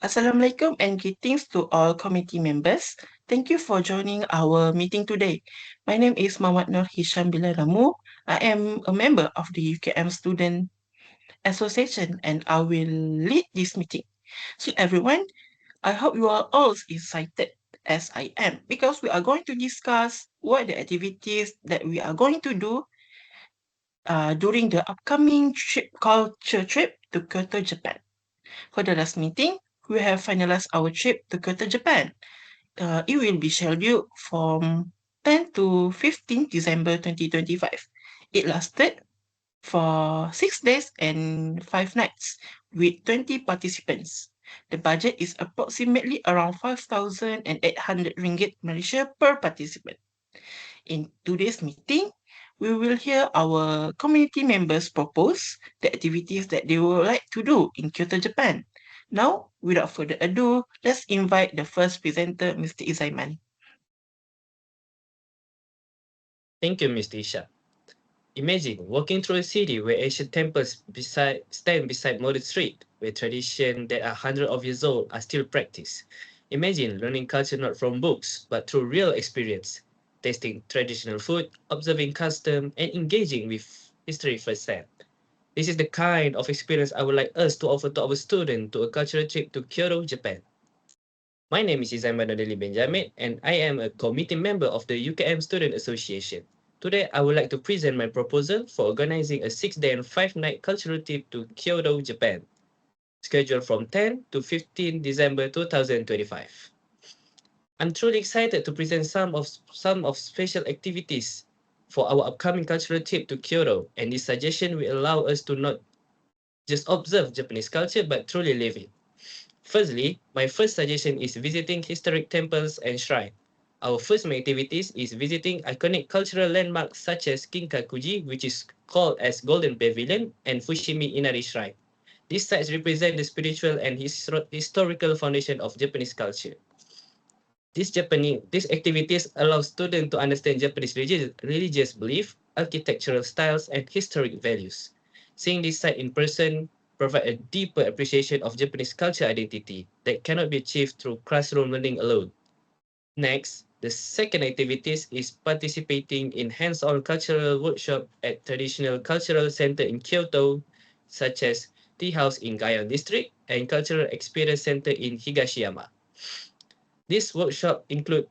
Assalamualaikum and greetings to all committee members. Thank you for joining our meeting today. My name is Muhammad Nur Hisham Bilaramu. I am a member of the UKM Student Association and I will lead this meeting. So everyone, I hope you are all excited as I am because we are going to discuss what the activities that we are going to do during the upcoming culture trip to Kyoto, Japan. For the last meeting, we have finalized our trip to Kyoto, Japan. It will be scheduled from 10 to 15 December 2025. It lasted for 6 days and 5 nights with 20 participants. The budget is approximately around 5,800 ringgit Malaysia per participant. In today's meeting, we will hear our community members propose the activities that they would like to do in Kyoto, Japan. Now, without further ado, let's invite the first presenter, Mr. Izaiman. Thank you, Mr. Isha. Imagine walking through a city where ancient temples stand beside modern streets, where traditions that are hundreds of years old are still practiced. Imagine learning culture not from books, but through real experience, tasting traditional food, observing custom, and engaging with history firsthand. This is the kind of experience I would like us to offer to our students to a cultural trip to Kyoto, Japan. My name is Izaiman Adeli Benjamin, and I am a committee member of the UKM Student Association. Today, I would like to present my proposal for organizing a 6-day and 5-night cultural trip to Kyoto, Japan, scheduled from 10 to 15 December 2025. I'm truly excited to present some of special activities for our upcoming cultural trip to Kyoto, and this suggestion will allow us to not just observe Japanese culture but truly live it. Firstly, my first suggestion is visiting historic temples and shrines. Our first main activities is visiting iconic cultural landmarks such as Kinkakuji, which is called as Golden Pavilion, and Fushimi Inari Shrine. These sites represent the spiritual and historical foundation of Japanese culture. These activities allow students to understand Japanese religious belief, architectural styles, and historic values. Seeing this site in person provide a deeper appreciation of Japanese culture identity that cannot be achieved through classroom learning alone. Next, the second activities is participating in hands-on cultural workshop at traditional cultural center in Kyoto, such as Tea House in Gayon District and Cultural Experience Center in Higashiyama. This workshop include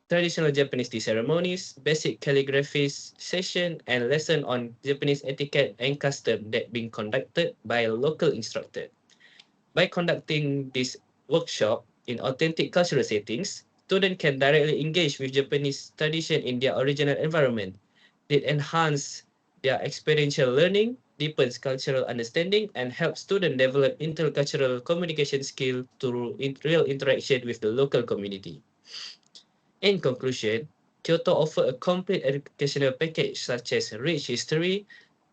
traditional Japanese tea ceremonies, basic calligraphy session, and lesson on Japanese etiquette and custom that being conducted by a local instructor. By conducting this workshop in authentic cultural settings, students can directly engage with Japanese tradition in their original environment. It enhance their experiential learning, deepens cultural understanding, and helps students develop intercultural communication skill through real interaction with the local community. In conclusion, Kyoto offers a complete educational package such as rich history,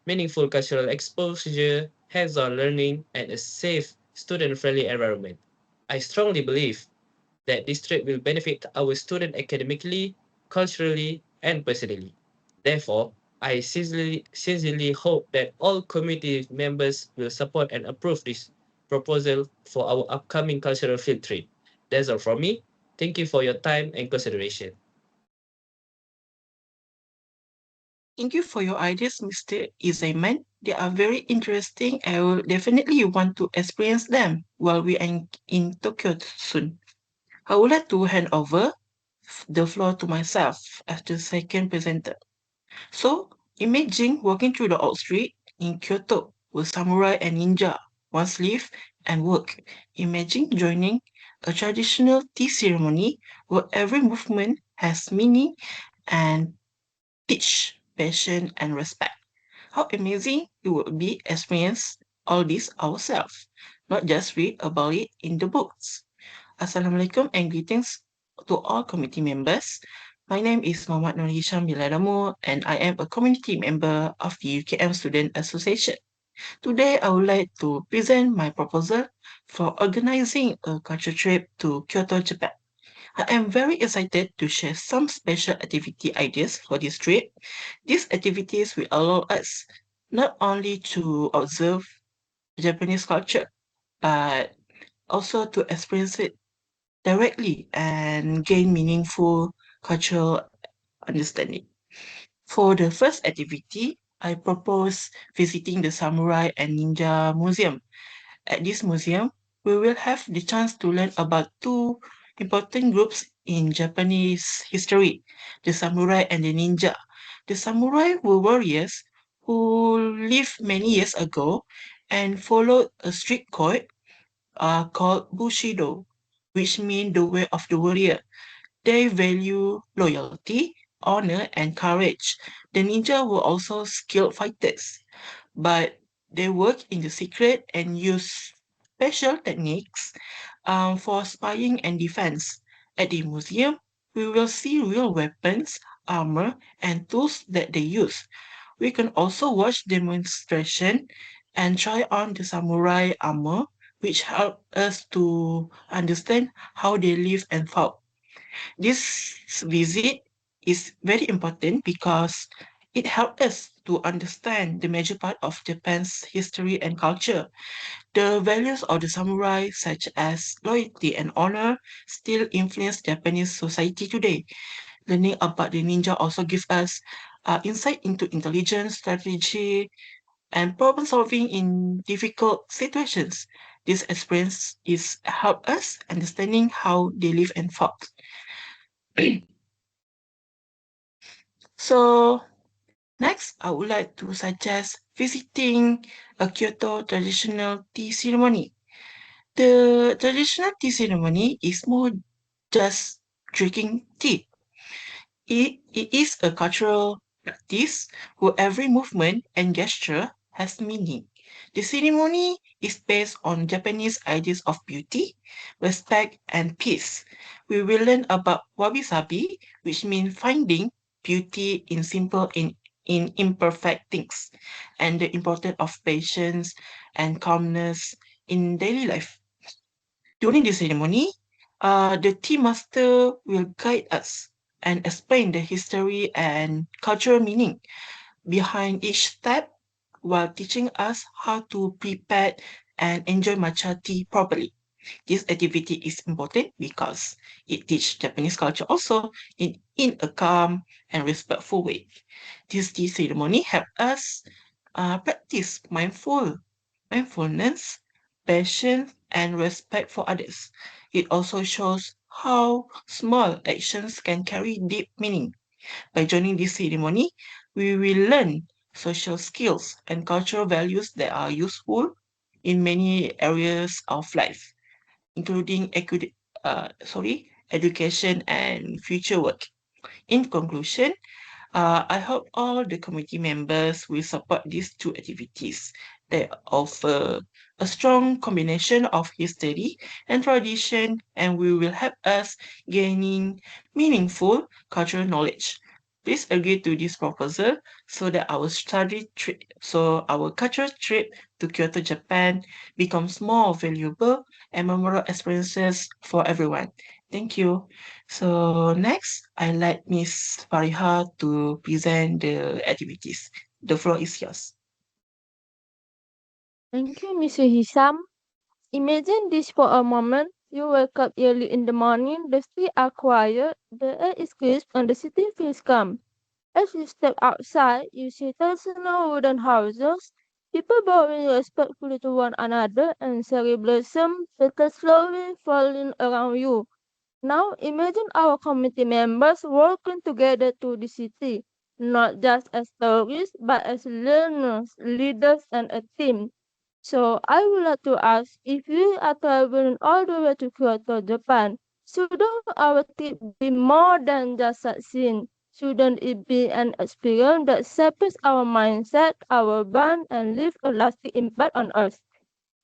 meaningful cultural exposure, hands-on learning, and a safe, student-friendly environment. I strongly believe that this trip will benefit our students academically, culturally, and personally. Therefore, I sincerely hope that all committee members will support and approve this proposal for our upcoming cultural field trip. That's all from me. Thank you for your time and consideration. Thank you for your ideas, Mr. Izaiman. They are very interesting. I will definitely want to experience them while we are in Tokyo soon. I would like to hand over the floor to myself as the second presenter. So, imagine walking through the old street in Kyoto where samurai and ninja once lived and worked. Imagine joining a traditional tea ceremony where every movement has meaning and teach passion and respect. How amazing it would be experience all this ourselves, not just read about it in the books. Assalamualaikum and greetings to all committee members. My name is Muhammad Nur Hisham Biladamu and I am a community member of the UKM Student Association. Today, I would like to present my proposal for organizing a culture trip to Kyoto, Japan. I am very excited to share some special activity ideas for this trip. These activities will allow us not only to observe Japanese culture, but also to experience it directly and gain meaningful cultural understanding. For the first activity, I propose visiting the Samurai and Ninja Museum. At this museum, we will have the chance to learn about two important groups in Japanese history, the samurai and the ninja. The samurai were warriors who lived many years ago and followed a strict code called Bushido, which means the way of the warrior. They value loyalty, honor, and courage. The ninja were also skilled fighters, but they work in the secret and use special techniques for spying and defense. At the museum, we will see real weapons, armor, and tools that they use. We can also watch demonstration and try on the samurai armor, which help us to understand how they live and fought. This visit is very important because it helps us to understand the major part of Japan's history and culture. The values of the samurai, such as loyalty and honor, still influence Japanese society today. Learning about the ninja also gives us insight into intelligence, strategy, and problem solving in difficult situations. This experience is help us understanding how they live and fought. So next, I would like to suggest visiting a Kyoto traditional tea ceremony. The traditional tea ceremony is more just drinking tea. It is a cultural practice where every movement and gesture has meaning. The ceremony is based on Japanese ideas of beauty, respect, and peace. We will learn about wabi-sabi, which means finding beauty in simple in imperfect things, and the importance of patience and calmness in daily life. During the ceremony, the tea master will guide us and explain the history and cultural meaning behind each step while teaching us how to prepare and enjoy matcha tea properly. This activity is important because it teaches Japanese culture also in a calm and respectful way. This tea ceremony help us practice mindfulness, patience, and respect for others. It also shows how small actions can carry deep meaning. By joining this ceremony, we will learn social skills and cultural values that are useful in many areas of life, including education and future work. In conclusion, I hope all the committee members will support these two activities. They offer a strong combination of history and tradition and will help us gaining meaningful cultural knowledge. Please agree to this proposal so that our cultural trip to Kyoto, Japan becomes more valuable and memorable experiences for everyone. Thank you. So next, I like Miss Fariha to present the activities. The floor is yours. Thank you, Mr. Hisham. Imagine this for a moment. You wake up early in the morning, the streets are quiet, the air is crisp, and the city feels calm. As you step outside, you see traditional wooden houses, people bowing respectfully to one another, and cherry blossom petals slowly falling around you. Now imagine our committee members working together to the city, not just as tourists, but as learners, leaders, and a team. So I would like to ask if we are traveling all the way to Kyoto, Japan, shouldn't our trip be more than just sightseeing? Shouldn't it be an experience that shapes our mindset, our bond, and leave a lasting impact on us?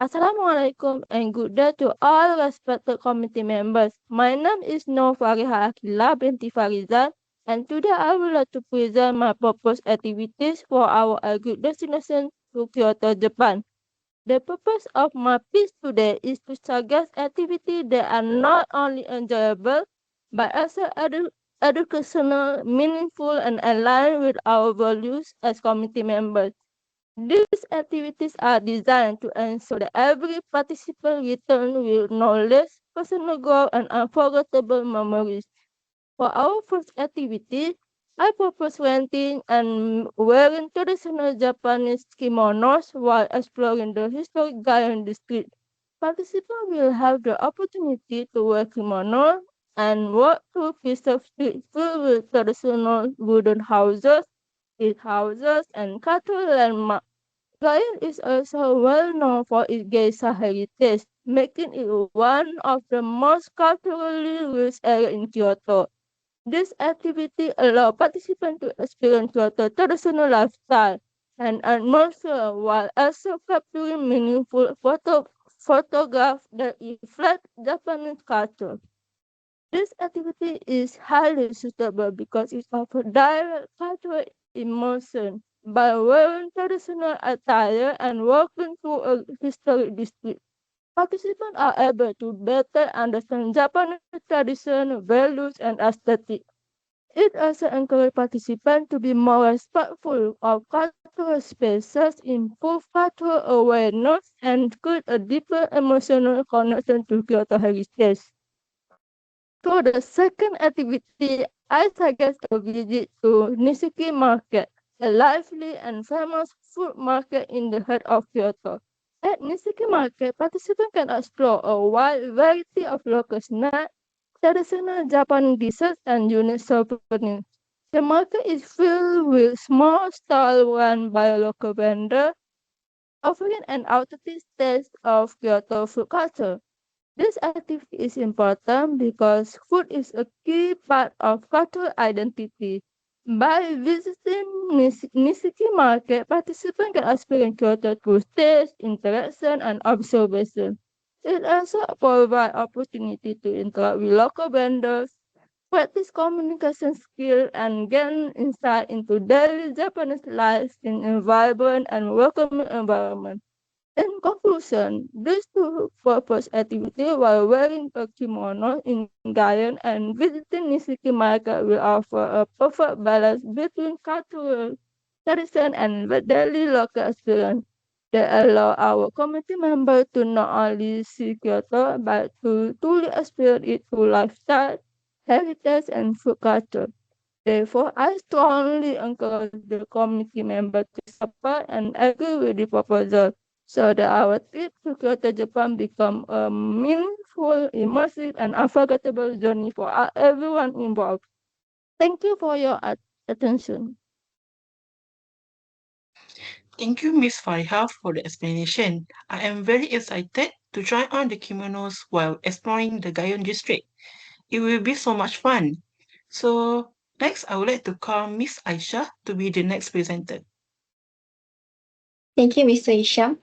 Assalamualaikum and good day to all respected committee members. My name is Nur Fariha Akila binti Farizan, and today I would like to present my proposed activities for our good destination to Kyoto, Japan. The purpose of my piece today is to suggest activities that are not only enjoyable but also educational, meaningful, and aligned with our values as committee members. These activities are designed to ensure that every participant returns with knowledge, personal growth, and unforgettable memories. For our first activity, I propose renting and wearing traditional Japanese kimonos while exploring the historic Gayon district. Participants will have the opportunity to wear kimono and walk through preserved streets filled with traditional wooden houses, tea houses, and cultural landmarks. Gayon is also well known for its geisha heritage, making it one of the most culturally rich areas in Kyoto. This activity allows participants to experience Kyoto traditional lifestyle and atmosphere while also capturing meaningful photographs that reflect Japanese culture. This activity is highly suitable because it offers direct cultural immersion by wearing traditional attire and walking through a historic district. Participants are able to better understand Japanese tradition, values, and aesthetics. It also encourages participants to be more respectful of cultural spaces, improve cultural awareness, and create a deeper emotional connection to Kyoto heritage. For the second activity, I suggest a visit to Nishiki Market, a lively and famous food market in the heart of Kyoto. At Nishiki Market, participants can explore a wide variety of local snacks, traditional Japanese dishes, and unique souvenirs. The market is filled with small stalls run by a local vendor, offering an authentic taste of Kyoto food culture. This activity is important because food is a key part of cultural identity. By visiting Nishiki Market, participants can experience Kyoto through taste, interaction, and observation. It also provides opportunity to interact with local vendors, practice communication skills, and gain insight into daily Japanese life in a vibrant and welcoming environment. In conclusion, these two purpose activity while wearing a kimono in Gayan and visiting Nishiki Market will offer a perfect balance between cultural tradition and the daily local experience. They allow our community members to not only see Kyoto but to truly experience it through lifestyle, heritage, and food culture. Therefore, I strongly encourage the committee members to support and agree with the proposal so that our trip to Kyoto, Japan become a meaningful, immersive, and unforgettable journey for everyone involved. Thank you for your attention. Thank you, Miss Fariha, for the explanation. I am very excited to try on the kimonos while exploring the Gayon district. It will be so much fun. So, next, I would like to call Miss Aisha to be the next presenter. Thank you, Mr. Isham.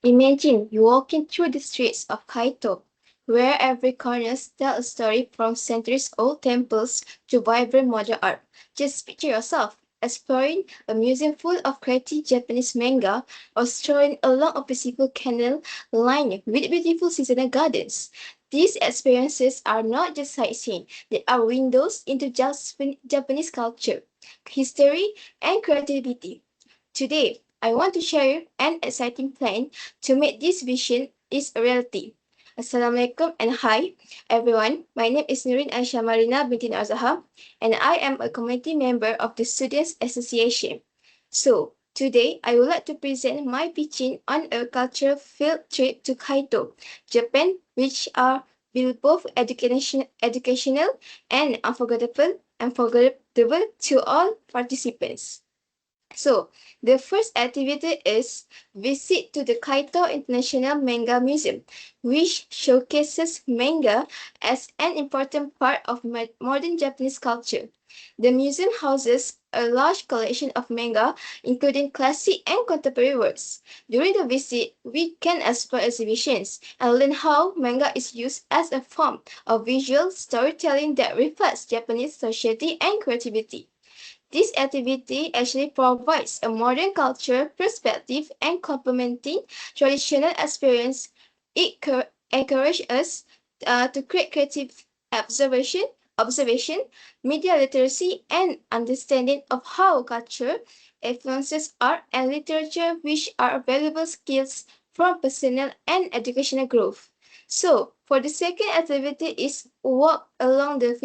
Imagine you walking through the streets of Kaito, where every corner tells a story from centuries-old temples to vibrant modern art. Just picture yourself exploring a museum full of creative Japanese manga or strolling along a peaceful canal lined with beautiful seasonal gardens. These experiences are not just sightseeing, they are windows into Japanese culture, history, and creativity. Today, I want to share an exciting plan to make this vision is a reality. Assalamualaikum and hi everyone. My name is Nurin Aisyah Marina binti Azhar and I am a committee member of the Students Association. So, today I would like to present my pitching on a cultural field trip to Kyoto, Japan, which are will both educational and unforgettable to all participants. So, the first activity is visit to the Kaito International Manga Museum, which showcases manga as an important part of modern Japanese culture. The museum houses a large collection of manga, including classic and contemporary works. During the visit, we can explore exhibitions and learn how manga is used as a form of visual storytelling that reflects Japanese society and creativity. This activity actually provides a modern culture perspective and complementing traditional experience. It encourages us to create creative observation, media literacy, and understanding of how culture influences art and literature, which are valuable skills from personal and educational growth. So, for the second activity is walk along the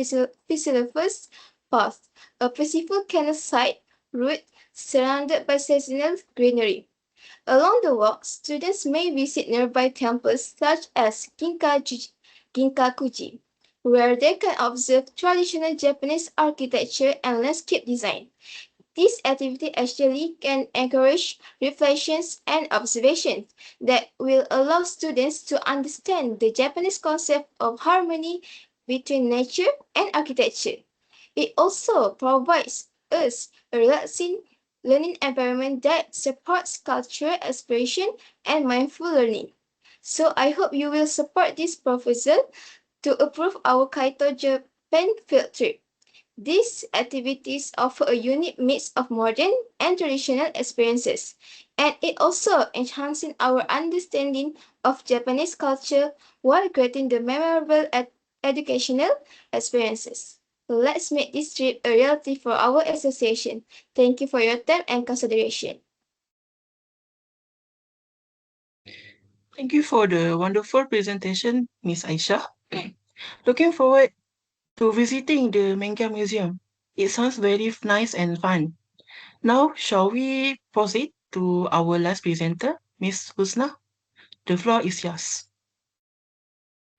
Philosopher's Path, a peaceful campsite route surrounded by seasonal greenery. Along the walk, students may visit nearby temples such as Ginkakuji, where they can observe traditional Japanese architecture and landscape design. This activity actually can encourage reflections and observations that will allow students to understand the Japanese concept of harmony between nature and architecture. It also provides us a relaxing learning environment that supports cultural exploration and mindful learning. So I hope you will support this proposal to approve our Kaito Japan field trip. These activities offer a unique mix of modern and traditional experiences, and it also enhances our understanding of Japanese culture while creating the memorable educational experiences. Let's make this trip a reality for our association. Thank you for your time and consideration. Thank you for the wonderful presentation, Miss Aisha. Looking forward to visiting the Manga Museum. It sounds very nice and fun. Now, shall we proceed to our last presenter, Miss Husna? The floor is yours.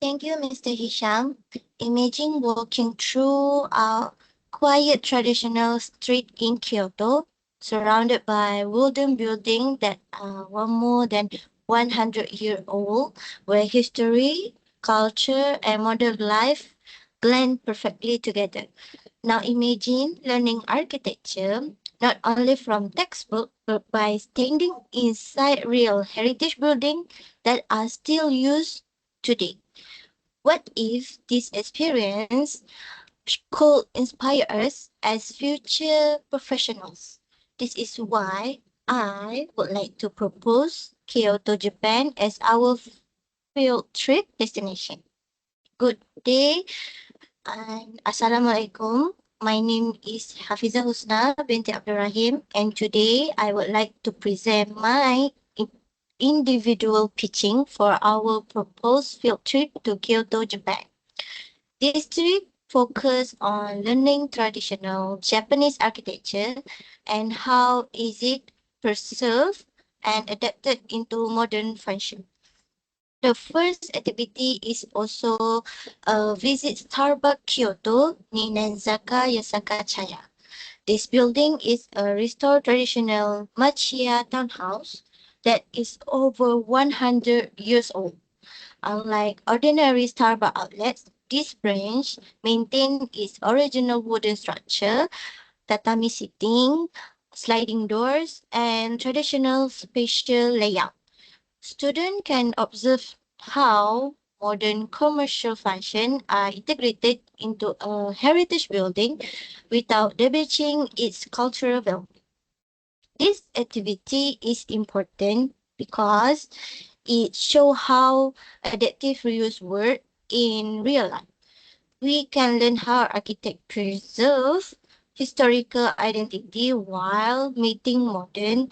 Thank you, Mr. Hisham. Imagine walking through a quiet traditional street in Kyoto, surrounded by wooden buildings that are more than 100 years old, where history, culture, and modern life blend perfectly together. Now imagine learning architecture not only from textbook but by standing inside real heritage buildings that are still used today. What if this experience could inspire us as future professionals? This is why I would like to propose Kyoto, Japan as our field trip destination. Good day and Assalamualaikum. My name is Hafiza Husna binti Abdul Rahim, and today I would like to present my individual pitching for our proposed field trip to Kyoto, Japan. This trip focus on learning traditional Japanese architecture and how is it preserved and adapted into modern function. The first activity is also visit Starbucks Kyoto Ninenzaka Yasaka Chaya. This building is a restored traditional Machiya townhouse that is over 100 years old. Unlike ordinary Starbucks outlets, this branch maintains its original wooden structure, tatami seating, sliding doors, and traditional spatial layout. Students can observe how modern commercial functions are integrated into a heritage building without damaging its cultural value. This activity is important because it shows how adaptive reuse work in real life. We can learn how architects preserve historical identity while meeting modern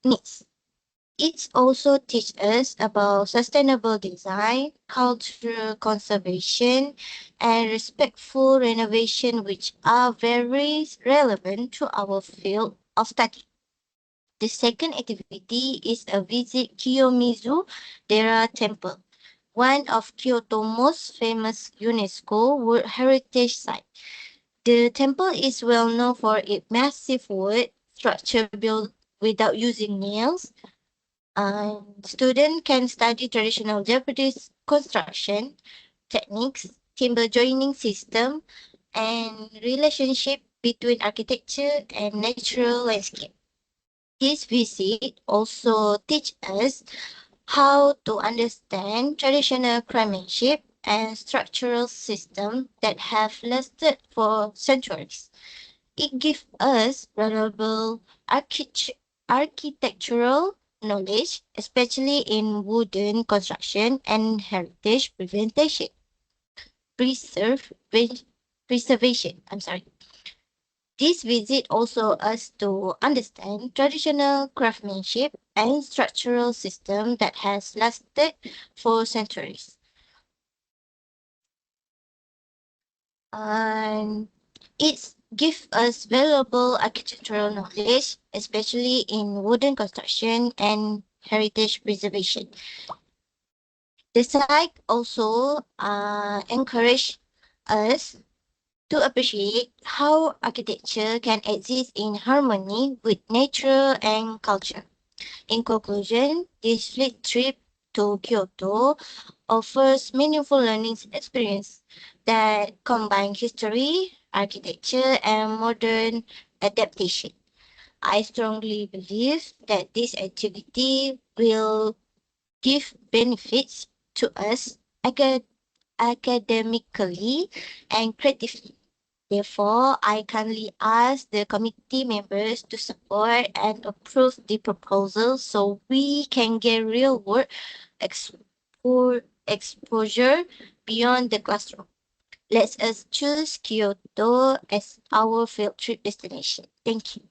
needs. It also teaches us about sustainable design, cultural conservation, and respectful renovation, which are very relevant to our field of study. The second activity is a visit Kiyomizu Dera Temple, one of Kyoto's most famous UNESCO World Heritage Site. The temple is well known for its massive wood structure built without using nails. Students can study traditional Japanese construction techniques, timber joining system, and relationship between architecture and natural landscape. This visit also teach us how to understand traditional craftsmanship and structural systems that have lasted for centuries. It gives us valuable architectural knowledge, especially in wooden construction and heritage preservation. Preservation. I'm sorry. This visit also us to understand traditional craftsmanship and structural system that has lasted for centuries. And it gives us valuable architectural knowledge, especially in wooden construction and heritage preservation. The site also encourage us to appreciate how architecture can exist in harmony with nature and culture. In conclusion, this fleet trip to Kyoto offers meaningful learning experience that combine history, architecture, and modern adaptation. I strongly believe that this activity will give benefits to us academically and creatively. Therefore, I kindly ask the committee members to support and approve the proposal so we can get real world exposure beyond the classroom. Let us choose Kyoto as our field trip destination. Thank you.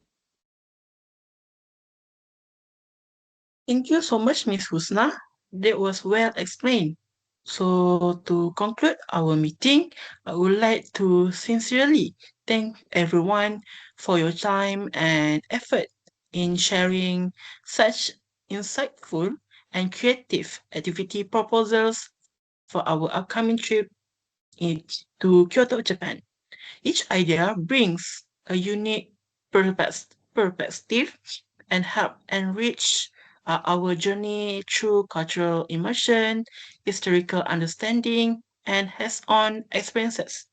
Thank you so much, Miss Husna. That was well explained. So, to conclude our meeting, I would like to sincerely thank everyone for your time and effort in sharing such insightful and creative activity proposals for our upcoming trip to Kyoto, Japan. Each idea brings a unique perspective and help enrich our journey through cultural immersion, historical understanding, and hands-on experiences.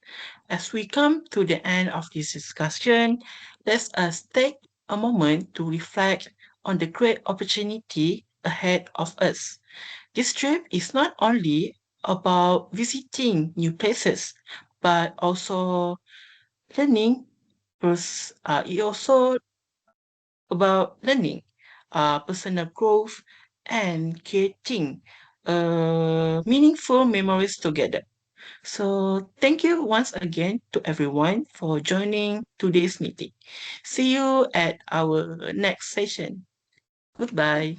As we come to the end of this discussion, let us take a moment to reflect on the great opportunity ahead of us. This trip is not only about visiting new places, but also learning. It also about learning, personal growth, and creating meaningful memories together. So, thank you once again to everyone for joining today's meeting. See you at our next session. Goodbye.